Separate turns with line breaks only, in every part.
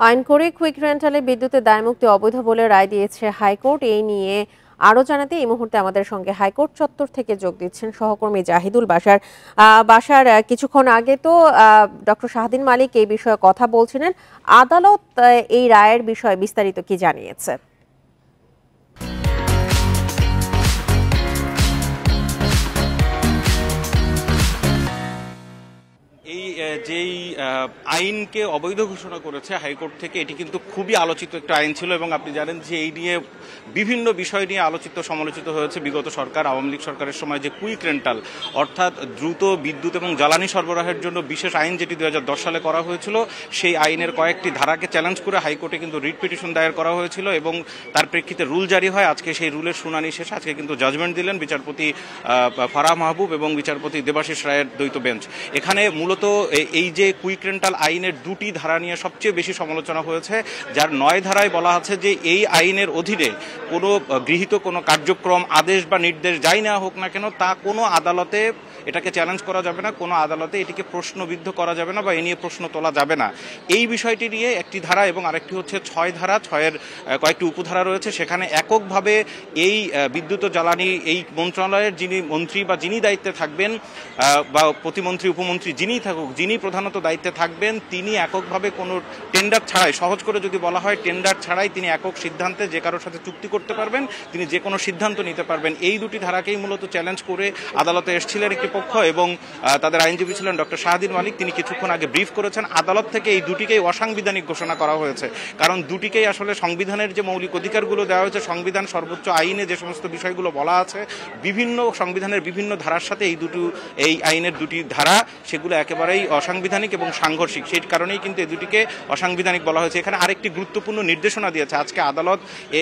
আইন করে কুইক রেন্টালে বিদ্যুতের দায়মুক্তি অবৈধ বলে রায় দিয়েছে হাইকোর্ট। এই নিয়ে আরো জানাতে এই মুহূর্তে আমাদের সঙ্গে হাইকোর্ট চত্বর থেকে যোগ দিচ্ছেন সহকর্মী জাহিদুল বাশার। কিছুক্ষণ আগে তো ডক্টর শাহদিন মালিক এই বিষয়ে কথা বলছিলেন। আদালত এই রায়ের বিষয়ে বিস্তারিত কি জানিয়েছে?
যেই আইনকে অবৈধ ঘোষণা করেছে হাইকোর্ট থেকে, এটি কিন্তু খুবই আলোচিত একটা আইন ছিল এবং আপনি জানেন যে এই নিয়ে বিভিন্ন বিষয় নিয়ে আলোচিত সমালোচিত হয়েছে বিগত সরকার, আওয়ামী লীগ সরকারের সময় যে কুইক রেন্টাল অর্থাৎ দ্রুত বিদ্যুৎ এবং জ্বালানি সরবরাহের জন্য বিশেষ আইন যেটি 2010 সালে করা হয়েছিল, সেই আইনের কয়েকটি ধারাকে চ্যালেঞ্জ করে হাইকোর্টে কিন্তু রিট পিটিশন দায়ের করা হয়েছিল এবং তার প্রেক্ষিতে রুল জারি হয়। আজকে সেই রুলের শুনানি শেষে আজকে কিন্তু জাজমেন্ট দিলেন বিচারপতি ফারাহ মাহবুব এবং বিচারপতি দেবাশিস রায়ের দ্বৈত বেঞ্চ। এখানে মূলত এই যে কুইক রেন্টাল আইনের দুটি ধারা নিয়ে সবচেয়ে বেশি সমালোচনা হয়েছে, যার 9 ধারায় বলা আছে যে এই আইনের অধীনে কোনো গৃহীত কোনো কার্যক্রম, আদেশ বা নির্দেশ যাই নেওয়া হোক না কেন, তা কোনো আদালতে এটাকে চ্যালেঞ্জ করা যাবে না, কোনো আদালতে এটিকে প্রশ্নবিদ্ধ করা যাবে না বা এ নিয়ে প্রশ্ন তোলা যাবে না। এই বিষয়টি নিয়ে একটি ধারা এবং আরেকটি হচ্ছে 6 ধারা, 6-এর কয়েকটি উপধারা রয়েছে। সেখানে এককভাবে এই বিদ্যুৎ ও জ্বালানি এই মন্ত্রণালয়ের যিনি মন্ত্রী বা যিনি দায়িত্বে থাকবেন বা প্রতিমন্ত্রী উপমন্ত্রী যিনিই থাকুক, যিনি প্রধানত দায়িত্বে থাকবেন, তিনি এককভাবে কোনো টেন্ডার ছাড়াই, সহজ করে যদি বলা হয় টেন্ডার ছাড়াই তিনি একক সিদ্ধান্তে যে কারোর সাথে চুক্তি করতে পারবেন, তিনি যে কোনো সিদ্ধান্ত নিতে পারবেন। এই দুটি ধারাকেই মূলত চ্যালেঞ্জ করে আদালতে এসেছিলেন একটি পক্ষ এবং তাদের আইনজীবী ছিলেন ডক্টর শাহদিন মালিক। তিনি কিছুক্ষণ আগে ব্রিফ করেছেন, আদালত থেকে এই দুটিকেই অসাংবিধানিক ঘোষণা করা হয়েছে। কারণ দুটিকেই আসলে সংবিধানের যে মৌলিক অধিকারগুলো দেওয়া হয়েছে, সংবিধান সর্বোচ্চ আইনে যে সমস্ত বিষয়গুলো বলা আছে, বিভিন্ন সংবিধানের বিভিন্ন ধারার সাথে এই আইনের দুটি ধারা সেগুলো একেবারেই অসাংবিধানিক এবং সাংঘর্ষিক। সেই কারণেই কিন্তু এই দুটিকে অসাংবিধানিক বলা হয়েছে। এখানে আরেকটি গুরুত্বপূর্ণ নির্দেশনা দিয়েছে আজকে আদালত,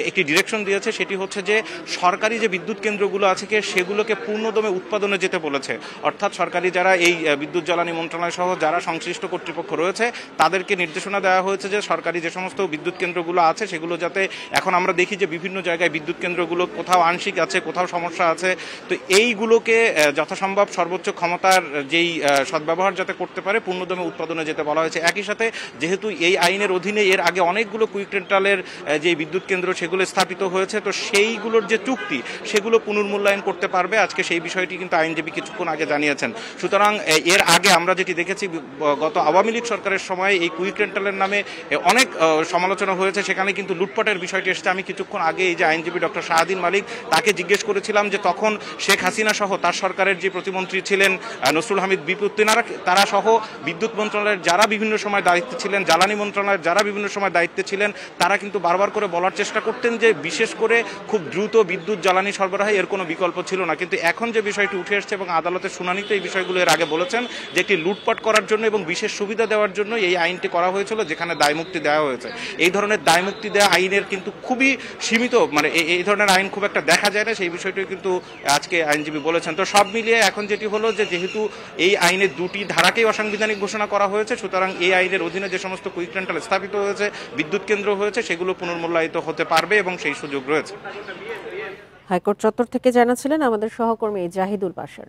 একটি ডিরেকশন দিয়েছে, সেটি হচ্ছে যে সরকারি যে বিদ্যুৎ কেন্দ্রগুলো আছে সেগুলোকে পূর্ণদমে উৎপাদনে যেতে বলেছে। অর্থাৎ সরকারি যারা এই বিদ্যুৎ জ্বালানি মন্ত্রণালয় সহ যারা সংশ্লিষ্ট কর্তৃপক্ষ রয়েছে তাদেরকে নির্দেশনা দেওয়া হয়েছে যে সরকারি যে সমস্ত বিদ্যুৎ কেন্দ্রগুলো আছে সেগুলো যাতে, এখন আমরা দেখি যে বিভিন্ন জায়গায় বিদ্যুৎ কেন্দ্রগুলো কোথাও আংশিক আছে, কোথাও সমস্যা আছে, তো এইগুলোকে যথাসম্ভব সর্বোচ্চ ক্ষমতার যেই সদ্ব্যবহার যাতে করতে পারে পূর্ণদমে উৎপাদনে যেতে বলা হয়েছে। একই সাথে যেহেতু এই আইনের অধীনে এর আগে অনেকগুলো কুইক রেন্টালের যে বিদ্যুৎ কেন্দ্র সেগুলো স্থাপিত হয়েছে, তো সেইগুলোর যে চুক্তি সেগুলো পুনর্মূল্যায়ন করতে পারবে। আজকে সেই বিষয়টি কিন্তু আইনজীবী কিছুক্ষণ আগে জানিয়েছেন। সুতরাং এর আগে আমরা যেটি দেখেছি গত আওয়ামী লীগ সরকারের সময় এই কুইক রেন্টালের নামে অনেক সমালোচনা হয়েছে, সেখানে কিন্তু লুটপাটের বিষয়টি এসেছে। আমি কিছুক্ষণ আগে এই যে আইনজীবী ডক্টর শাহদিন মালিক, তাকে জিজ্ঞেস করেছিলাম যে তখন শেখ হাসিনা সহ তার সরকারের যে প্রতিমন্ত্রী ছিলেন নসরুল হামিদ বিপু, তারা সহ বিদ্যুৎ মন্ত্রণালয়ের যারা বিভিন্ন সময় দায়িত্বে ছিলেন, জ্বালানি মন্ত্রণালয়ের যারা বিভিন্ন সময় দায়িত্বে ছিলেন, তারা কিন্তু বারবার করে বলার চেষ্টা করতেন যে বিশেষ করে খুব দ্রুত বিদ্যুৎ জ্বালানি সরবরাহে এর কোনো বিকল্প ছিল না। কিন্তু এখন যে বিষয়টি উঠে এসছে এবং আদালতের শুনানিতে এই বিষয়গুলো এর আগে বলেছেন যে একটি লুটপাট করার জন্য এবং বিশেষ সুবিধা দেওয়ার জন্য এই আইনটি করা হয়েছিল, যেখানে দায়মুক্তি দেওয়া হয়েছে। এই ধরনের দায়মুক্তি দেওয়া আইনের কিন্তু খুবই সীমিত, মানে এই ধরনের আইন খুব একটা দেখা যায় না, সেই বিষয়টি কিন্তু আজকে আইনজীবী বলেছেন। তো সব মিলিয়ে এখন যেটি হলো যে যেহেতু এই আইনের দুটি ধারাকেই অসাংবিধানিক ঘোষণা করা হয়েছে, সুতরাং এই আইনের অধীনে যে সমস্ত কুইক রেন্টাল স্থাপিত হয়েছে, বিদ্যুৎ কেন্দ্র হয়েছে, সেগুলো পুনর্মূল্যায়িত হতে পারবে এবং সেই সুযোগ রয়েছে।
হাইকোর্ট চত্বর থেকে জানাচ্ছিলেন আমাদের সহকর্মী জাহিদুল বাশার।